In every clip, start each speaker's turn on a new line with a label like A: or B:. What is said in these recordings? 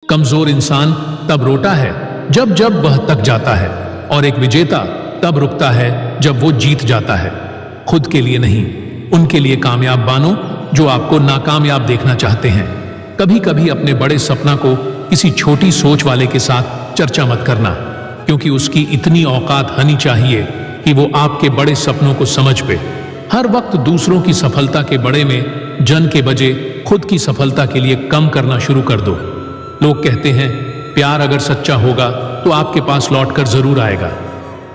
A: कमजोर इंसान तब रोता है जब जब वह थक जाता है, और एक विजेता तब रुकता है जब वो जीत जाता है। खुद के लिए नहीं, उनके लिए कामयाब बनो जो आपको नाकामयाब देखना चाहते हैं। कभी कभी अपने बड़े सपना को किसी छोटी सोच वाले के साथ चर्चा मत करना, क्योंकि उसकी इतनी औकात होनी चाहिए कि वो आपके बड़े सपनों को समझ पे। हर वक्त दूसरों की सफलता के बड़े में जन के बजे खुद की सफलता के लिए कम करना शुरू कर दो। लोग कहते हैं प्यार अगर सच्चा होगा तो आपके पास लौटकर जरूर आएगा,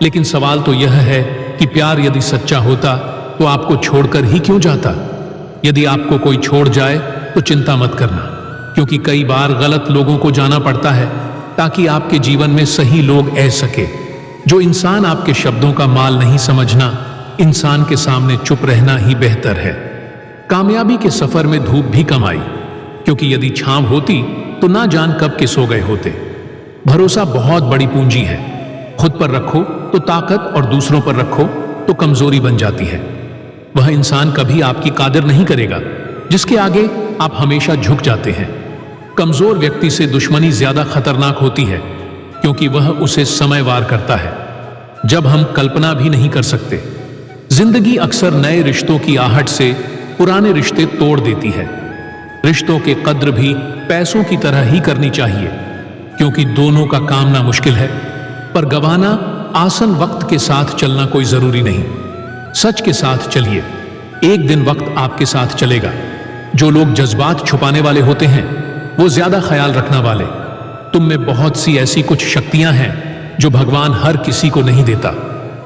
A: लेकिन सवाल तो यह है कि प्यार यदि सच्चा होता तो आपको छोड़कर ही क्यों जाता। यदि आपको कोई छोड़ जाए तो चिंता मत करना, क्योंकि कई बार गलत लोगों को जाना पड़ता है ताकि आपके जीवन में सही लोग आ सके। जो इंसान आपके शब्दों का माल नहीं समझना, इंसान के सामने चुप रहना ही बेहतर है। कामयाबी के सफर में धूप भी कम आई, क्योंकि यदि छांव होती तो ना जान कब के सो गए होते। भरोसा बहुत बड़ी पूंजी है। खुद पर रखो तो ताकत, और दूसरों पर रखो तो कमजोरी बन जाती है। वह इंसान कभी आपकी कादर नहीं करेगा जिसके आगे आप हमेशा झुक जाते हैं। कमजोर व्यक्ति से दुश्मनी ज्यादा खतरनाक होती है, क्योंकि वह उसे समय वार करता है जब हम कल्पना भी नहीं कर सकते। जिंदगी अक्सर नए रिश्तों की आहट से पुराने रिश्ते तोड़ देती है। रिश्तों के कद्र भी पैसों की तरह ही करनी चाहिए, क्योंकि दोनों का कामना मुश्किल है, पर गवाना आसन। वक्त के साथ चलना कोई जरूरी नहीं, सच के साथ चलिए। एक दिन वक्त आपके साथ चलेगा। जो लोग जज्बात छुपाने वाले होते हैं वो ज्यादा ख्याल रखने वाले। तुम में बहुत सी ऐसी कुछ शक्तियां हैं जो भगवान हर किसी को नहीं देता।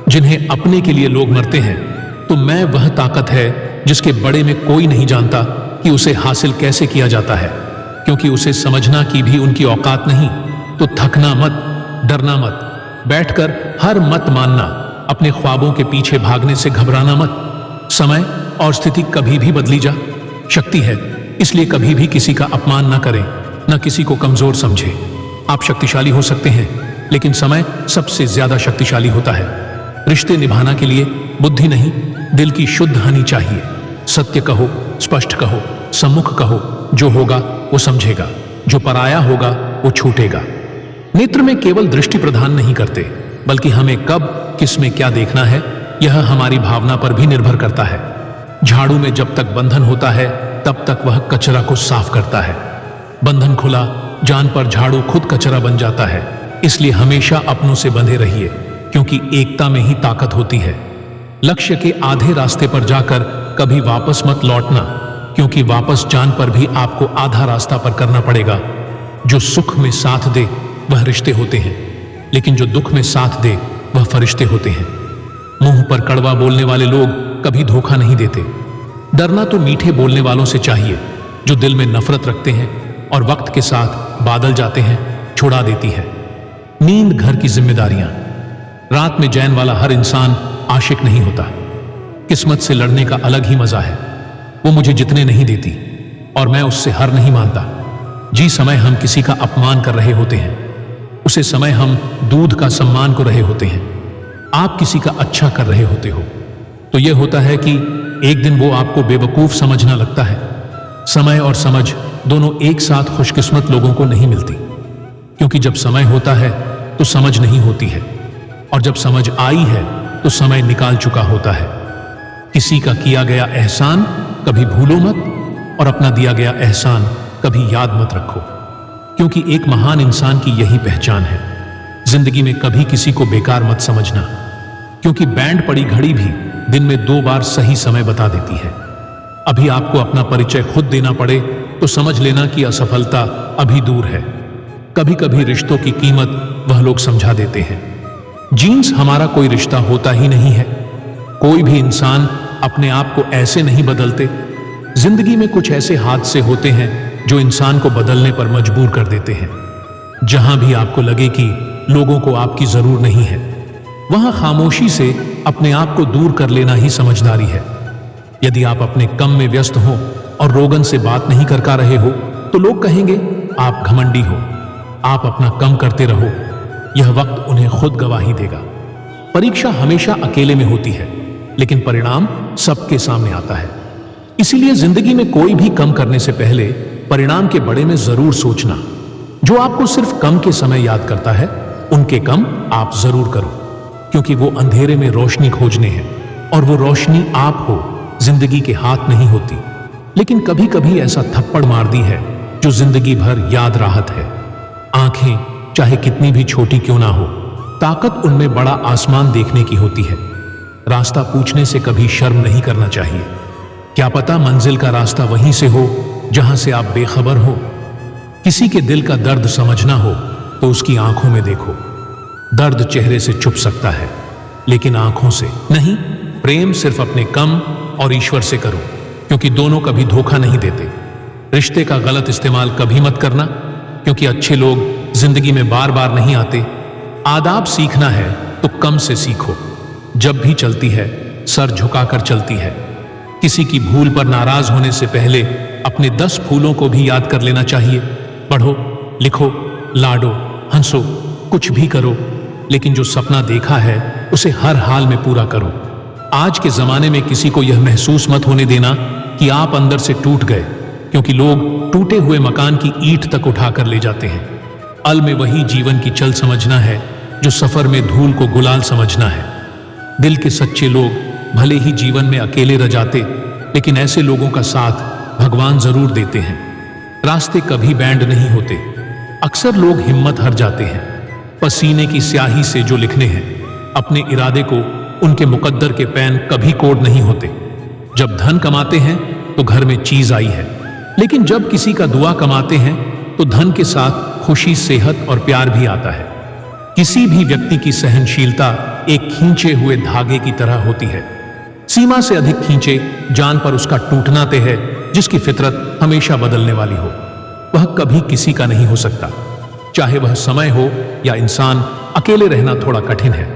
A: जिन्हें अपने के लिए लोग मरते हैं, तो मैं वह ताकत है जिसके बड़े में कोई नहीं जानता कि उसे हासिल कैसे किया जाता है, क्योंकि उसे समझना की भी उनकी औकात नहीं। तो थकना मत, डरना मत, बैठकर हर मत मानना, अपने ख्वाबों के पीछे भागने से घबराना मत। समय और स्थिति कभी भी बदली जा शक्ति है, इसलिए कभी भी किसी का अपमान न करें, न किसी को कमजोर समझे। आप शक्तिशाली हो सकते हैं, लेकिन समय सबसे ज्यादा शक्तिशाली होता है। रिश्ते निभाना के लिए बुद्धि नहीं, दिल की शुद्ध होनी चाहिए। सत्य कहो, स्पष्ट कहो, सम्मुख कहो। जो होगा वो समझेगा, जो पराया होगा वो छूटेगा। नेत्र में केवल दृष्टि प्रदान नहीं करते, बल्कि हमें कब किस में क्या देखना है यह हमारी भावना पर भी निर्भर करता है। झाड़ू में जब तक बंधन होता है तब तक वह कचरा को साफ करता है। बंधन खुला, जान पर झाड़ू खुद कचरा बन जाता है। इसलिए हमेशा अपनों से बंधे रहिए, क्योंकि एकता में ही ताकत होती है। लक्ष्य के आधे रास्ते पर जाकर कभी वापस मत लौटना, क्योंकि वापस जान पर भी आपको आधा रास्ता पर करना पड़ेगा। जो सुख में साथ दे वह रिश्ते होते हैं, लेकिन जो दुख में साथ दे वह फरिश्ते होते हैं। मुंह पर कड़वा बोलने वाले लोग कभी धोखा नहीं देते। डरना तो मीठे बोलने वालों से चाहिए, जो दिल में नफरत रखते हैं और वक्त के साथ बादल जाते हैं, छुड़ा देती है। नींद घर की जिम्मेदारियां। रात में चैन वाला हर इंसान आशिक नहीं होता। किस्मत से लड़ने का अलग ही मजा है। वो मुझे जितने नहीं देती और मैं उससे हार नहीं मानता। जी समय हम किसी का अपमान कर रहे होते हैं, उसे समय हम दूध का सम्मान को रहे होते हैं। आप किसी का अच्छा कर रहे होते हो तो यह होता है कि एक दिन वो आपको बेवकूफ समझना लगता है। समय और समझ दोनों एक साथ खुशकिस्मत लोगों को नहीं मिलती, क्योंकि जब समय होता है तो समझ नहीं होती है, और जब समझ आई है तो समय निकाल चुका होता है। किसी का किया गया एहसान कभी भूलो मत, और अपना दिया गया एहसान कभी याद मत रखो, क्योंकि एक महान इंसान की यही पहचान है। जिंदगी में कभी किसी को बेकार मत समझना, क्योंकि बैंड पड़ी घड़ी भी दिन में 2 बार सही समय बता देती है। अभी आपको अपना परिचय खुद देना पड़े तो समझ लेना कि असफलता अभी दूर है। कभी कभी रिश्तों की कीमत वह लोग समझा देते हैं। जीन्स हमारा कोई रिश्ता होता ही नहीं है। कोई भी इंसान अपने आप को ऐसे नहीं बदलते। जिंदगी में कुछ ऐसे हादसे होते हैं जो इंसान को बदलने पर मजबूर कर देते हैं। जहां भी आपको लगे कि लोगों को आपकी जरूर नहीं है, वहां खामोशी से अपने आप को दूर कर लेना ही समझदारी है। यदि आप अपने कम में व्यस्त हो और रोगन से बात नहीं कर रहे हो तो लोग कहेंगे आप घमंडी हो। आप अपना कम करते रहो, यह वक्त उन्हें खुद गवाही देगा। परीक्षा हमेशा अकेले में होती है, लेकिन परिणाम सबके सामने आता है। इसीलिए जिंदगी में कोई भी कम करने से पहले परिणाम के बड़े में जरूर सोचना। जो आपको सिर्फ कम के समय याद करता है, उनके कम आप जरूर करो, क्योंकि वो अंधेरे में रोशनी खोजने हैं और वो रोशनी आप हो, जिंदगी के हाथ नहीं होती। लेकिन कभी कभी ऐसा थप्पड़ मार दी है जो जिंदगी भर याद राहत है। आंखें चाहे कितनी भी छोटी क्यों ना हो, ताकत उनमें बड़ा आसमान देखने की होती है। रास्ता पूछने से कभी शर्म नहीं करना चाहिए। क्या पता मंजिल का रास्ता वहीं से हो जहां से आप बेखबर हो। किसी के दिल का दर्द समझना हो तो उसकी आंखों में देखो। दर्द चेहरे से छुप सकता है, लेकिन आंखों से नहीं। प्रेम सिर्फ अपने कम और ईश्वर से करो, क्योंकि दोनों कभी धोखा नहीं देते। रिश्ते का गलत इस्तेमाल कभी मत करना, क्योंकि अच्छे लोग जिंदगी में बार बार नहीं आते। आदाब सीखना है तो कम से सीखो। जब भी चलती है सर झुकाकर चलती है। किसी की भूल पर नाराज होने से पहले अपने 10 फूलों को भी याद कर लेना चाहिए। पढ़ो, लिखो, लाडो, हंसो, कुछ भी करो, लेकिन जो सपना देखा है उसे हर हाल में पूरा करो। आज के जमाने में किसी को यह महसूस मत होने देना कि आप अंदर से टूट गए, क्योंकि लोग टूटे हुए मकान की ईंट तक उठाकर ले जाते हैं। अल में वही जीवन की चल समझना है जो सफर में धूल को गुलाल समझना है। दिल के सच्चे लोग भले ही जीवन में अकेले रह जाते, लेकिन ऐसे लोगों का साथ भगवान जरूर देते हैं। रास्ते कभी बैंड नहीं होते। अक्सर लोग हिम्मत हार जाते हैं। पसीने की स्याही से जो लिखने हैं अपने इरादे को, उनके मुकद्दर के पेन कभी कोड नहीं होते। जब धन कमाते हैं तो घर में चीज आई है, लेकिन जब किसी का दुआ कमाते हैं तो धन के साथ खुशी, सेहत और प्यार भी आता है। किसी भी व्यक्ति की सहनशीलता एक खींचे हुए धागे की तरह होती है। सीमा से अधिक खींचे जान पर उसका टूटना तय है। जिसकी फितरत हमेशा बदलने वाली हो, वह कभी किसी का नहीं हो सकता। चाहे वह समय हो या इंसान, अकेले रहना थोड़ा कठिन है,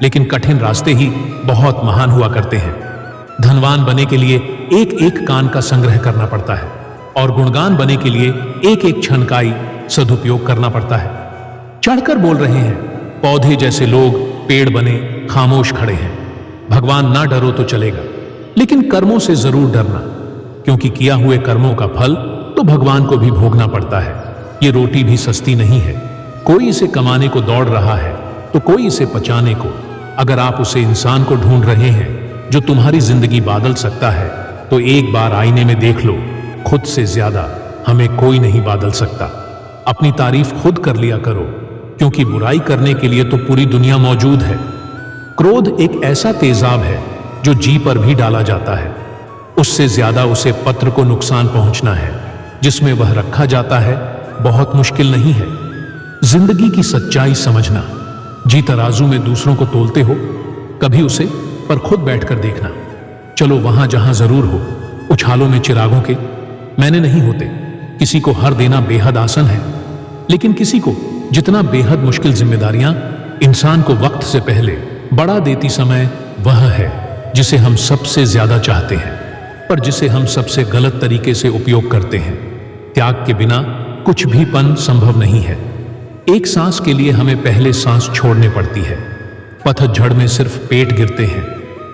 A: लेकिन कठिन रास्ते ही बहुत महान हुआ करते हैं। धनवान बने के लिए एक एक कान का संग्रह करना पड़ता है, और गुणगान बने के लिए एक एक क्षण का ही सदुपयोग करना पड़ता है। चढ़कर बोल रहे हैं, पौधे जैसे लोग पेड़ बने खामोश खड़े हैं। भगवान ना डरो तो चलेगा, लेकिन कर्मों से जरूर डरना, क्योंकि किया हुए कर्मों का फल तो भगवान को भी भोगना पड़ता है। ये रोटी भी सस्ती नहीं है। कोई इसे कमाने को दौड़ रहा है तो कोई इसे पचाने को। अगर आप उसे इंसान को ढूंढ रहे हैं जो तुम्हारी जिंदगी बादल सकता है, तो एक बार आईने में देख लो, खुद से ज्यादा हमें कोई नहीं बादल सकता। अपनी तारीफ खुद कर लिया करो, क्योंकि बुराई करने के लिए तो पूरी दुनिया मौजूद है। क्रोध एक ऐसा तेजाब है जो जी पर भी डाला जाता है। उससे ज्यादा उसे पत्र को नुकसान पहुंचना है। जिसमें वह रखा जाता है बहुत मुश्किल नहीं है। जिंदगी की सच्चाई समझना। जी तराजू में दूसरों को तोलते हो, कभी उसे पर खुद बैठकर देखना। चलो वहां जहां जरूर हो, उछालों में चिरागों के मैंने नहीं होते। किसी को हर देना बेहद आसान है, लेकिन किसी को जितना बेहद मुश्किल जिम्मेदारियां इंसान को वक्त से पहले बढ़ा देती समय, वह है जिसे हम सबसे ज्यादा चाहते हैं, पर जिसे हम सबसे गलत तरीके से उपयोग करते हैं। त्याग के बिना कुछ भी पन संभव नहीं है। एक सांस के लिए हमें पहले सांस छोड़नी पड़ती है। पतझड़ में सिर्फ पेट गिरते हैं।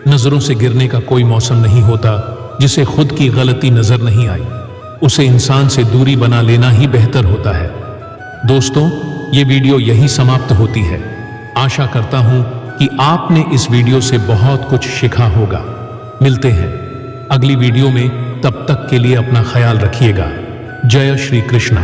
A: नजरों से गिरने का कोई मौसम नहीं होता जिसे खुद की गलती नजर नहीं आई। उसे इंसान से दूरी बना लेना ही बेहतर होता है। दोस्तों, ये वीडियो यहीं समाप्त होती है। आशा करता हूं कि आपने इस वीडियो से बहुत कुछ सीखा होगा। मिलते हैं अगली वीडियो में, तब तक के लिए अपना ख्याल रखिएगा। जय श्री कृष्ण।